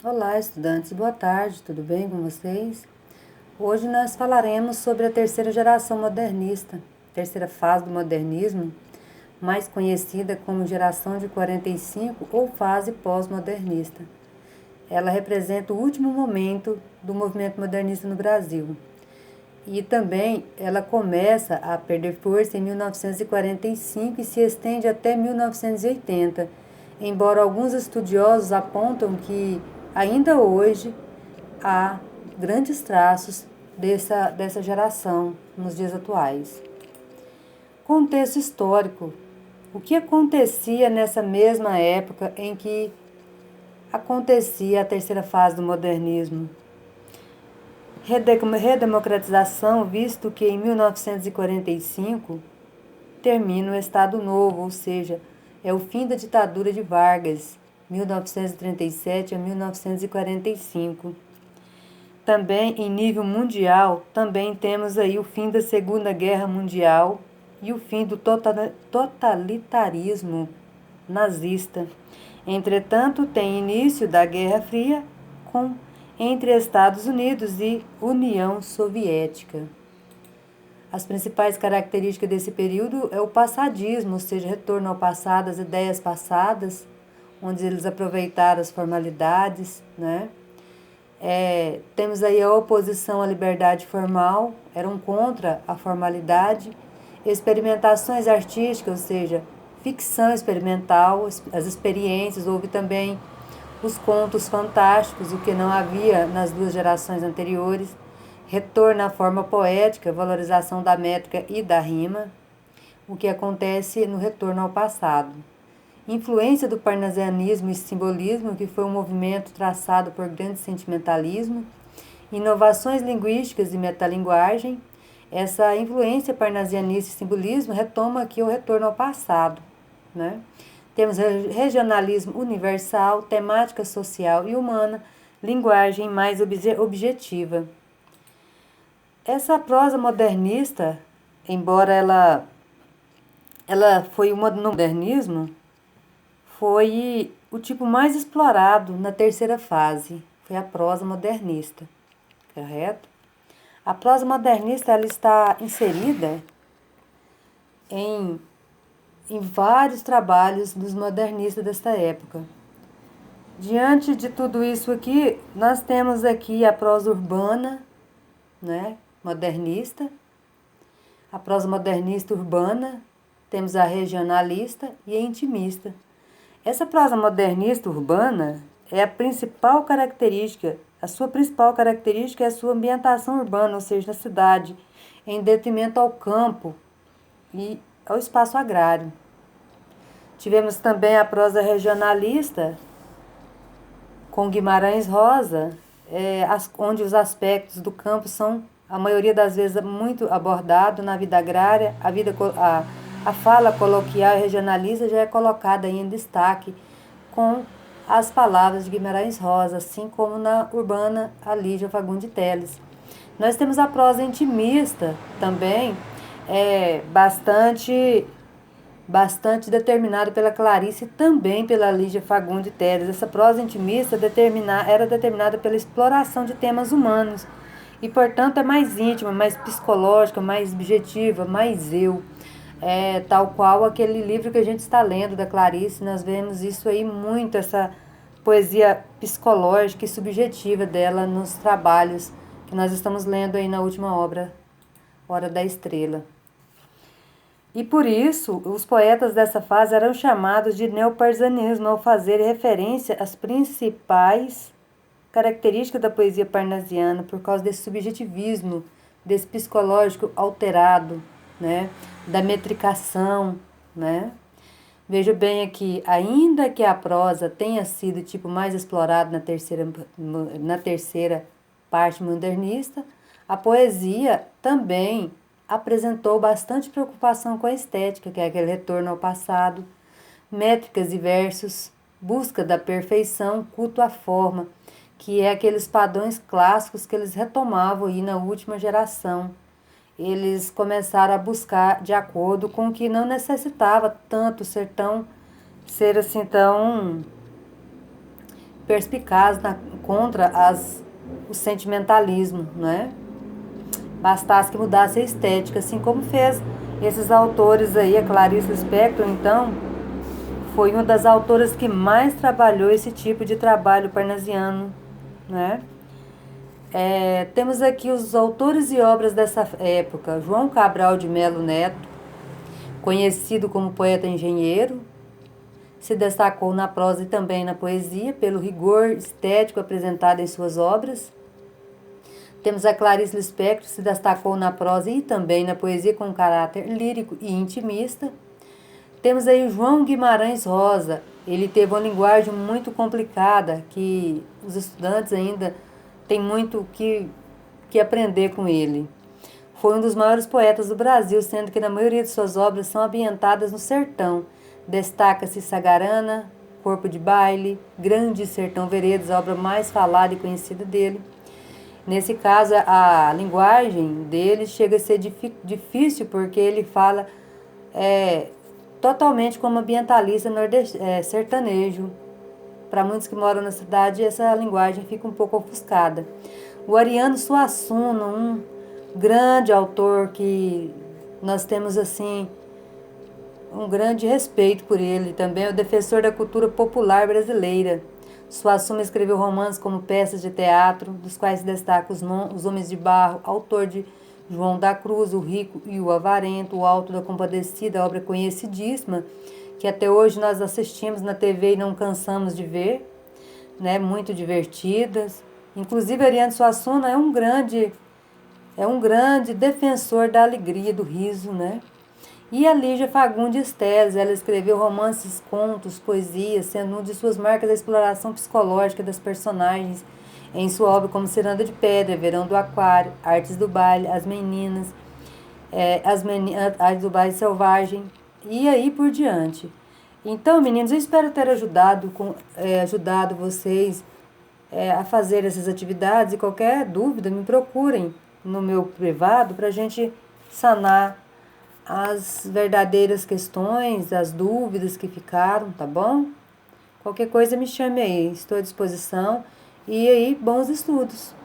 Olá, estudantes, boa tarde, tudo bem com vocês? Hoje nós falaremos sobre a terceira geração modernista, terceira fase do modernismo, mais conhecida como geração de 45 ou fase pós-modernista. Ela representa o último momento do movimento modernista no Brasil. E também ela começa a perder força em 1945 e se estende até 1980, embora alguns estudiosos apontam que ainda hoje há grandes traços dessa geração nos dias atuais. Contexto histórico. O que acontecia nessa mesma época em que acontecia a terceira fase do modernismo? Redemocratização, visto que em 1945 termina o Estado Novo, ou seja, é o fim da ditadura de Vargas, 1937 a 1945. Também em nível mundial, também temos aí o fim da Segunda Guerra Mundial e o fim do totalitarismo nazista. Entretanto, tem início da Guerra Fria entre Estados Unidos e União Soviética. As principais características desse período é o passadismo, ou seja, retorno ao passado, as ideias passadas, onde eles aproveitaram as formalidades, né? Temos aí a oposição à liberdade formal, eram contra a formalidade, experimentações artísticas, ou seja, ficção experimental, as experiências, houve também os contos fantásticos, o que não havia nas duas gerações anteriores, retorno à forma poética, valorização da métrica e da rima, o que acontece no retorno ao passado. Influência do parnasianismo e simbolismo, que foi um movimento traçado por grande sentimentalismo, inovações linguísticas e metalinguagem. Essa influência parnasianista e simbolismo retoma aqui o retorno ao passado, né? Temos regionalismo universal, temática social e humana, linguagem mais objetiva. Essa prosa modernista, embora ela foi no modernismo, foi o tipo mais explorado na terceira fase, foi a prosa modernista, correto? A prosa modernista ela está inserida em vários trabalhos dos modernistas desta época. Diante de tudo isso aqui, nós temos aqui a prosa urbana, né, modernista, a prosa modernista urbana, temos a regionalista e a intimista. Essa prosa modernista urbana é a principal característica, a sua principal característica é a sua ambientação urbana, ou seja, na cidade, em detrimento ao campo e ao espaço agrário. Tivemos também a prosa regionalista, com Guimarães Rosa, onde os aspectos do campo são, a maioria das vezes, muito abordados na vida agrária, a fala coloquial e regionalista já é colocada em destaque com as palavras de Guimarães Rosa, assim como na urbana a Lígia Fagundes Telles. Nós temos a prosa intimista também, bastante determinada pela Clarice e também pela Lígia Fagundes Telles. Essa prosa intimista era determinada pela exploração de temas humanos e, portanto, é mais íntima, mais psicológica, mais objetiva, mais eu. Tal qual aquele livro que a gente está lendo da Clarice, nós vemos isso aí muito, essa poesia psicológica e subjetiva dela nos trabalhos que nós estamos lendo aí na última obra, Hora da Estrela. E por isso, os poetas dessa fase eram chamados de neoparnasianismo, ao fazer referência às principais características da poesia parnasiana, por causa desse subjetivismo, desse psicológico alterado, né? Da metricação, né? Veja bem aqui, ainda que a prosa tenha sido o tipo mais explorado na terceira parte modernista, a poesia também apresentou bastante preocupação com a estética, que é aquele retorno ao passado, métricas e versos, busca da perfeição, culto à forma, que é aqueles padrões clássicos que eles retomavam aí na última geração. Eles começaram a buscar de acordo com o que não necessitava tanto ser assim tão perspicaz contra o sentimentalismo, né? Bastasse que mudasse a estética, assim como fez esses autores aí. A Clarice Lispector, então, foi uma das autoras que mais trabalhou esse tipo de trabalho parnasiano, né? Temos aqui os autores e obras dessa época. João Cabral de Melo Neto, conhecido como poeta engenheiro, se destacou na prosa e também na poesia pelo rigor estético apresentado em suas obras. Temos a Clarice Lispector, que se destacou na prosa e também na poesia com caráter lírico e intimista. Temos aí João Guimarães Rosa. Ele teve uma linguagem muito complicada, que os estudantes ainda têm muito que aprender com ele. Foi um dos maiores poetas do Brasil, sendo que na maioria de suas obras são ambientadas no sertão. Destaca-se Sagarana, Corpo de Baile, Grande Sertão Veredas, a obra mais falada e conhecida dele. Nesse caso, a linguagem dele chega a ser difícil, porque ele fala totalmente como ambientalista sertanejo. Para muitos que moram na cidade, essa linguagem fica um pouco ofuscada. O Ariano Suassuna, um grande autor que nós temos assim um grande respeito por ele, também é o defensor da cultura popular brasileira. Suassuna escreveu romances como peças de teatro, dos quais se destacam Os Homens de Barro, autor de João da Cruz, O Rico e o Avarento, O Alto da Compadecida, obra conhecidíssima, que até hoje nós assistimos na TV e não cansamos de ver, né? Muito divertidas. Inclusive, Ariano Suassuna é um grande defensor da alegria, do riso, né? E a Lígia Fagundes Telles, ela escreveu romances, contos, poesias, sendo uma de suas marcas a exploração psicológica das personagens em sua obra como Ciranda de Pedra, Verão do Aquário, Artes do Baile, As Meninas, Artes do Baile Selvagem e aí por diante. Então, meninos, eu espero ter ajudado vocês a fazer essas atividades, e qualquer dúvida me procurem no meu privado para a gente sanar as verdadeiras questões, as dúvidas que ficaram, tá bom? Qualquer coisa me chame aí, estou à disposição. E aí, bons estudos!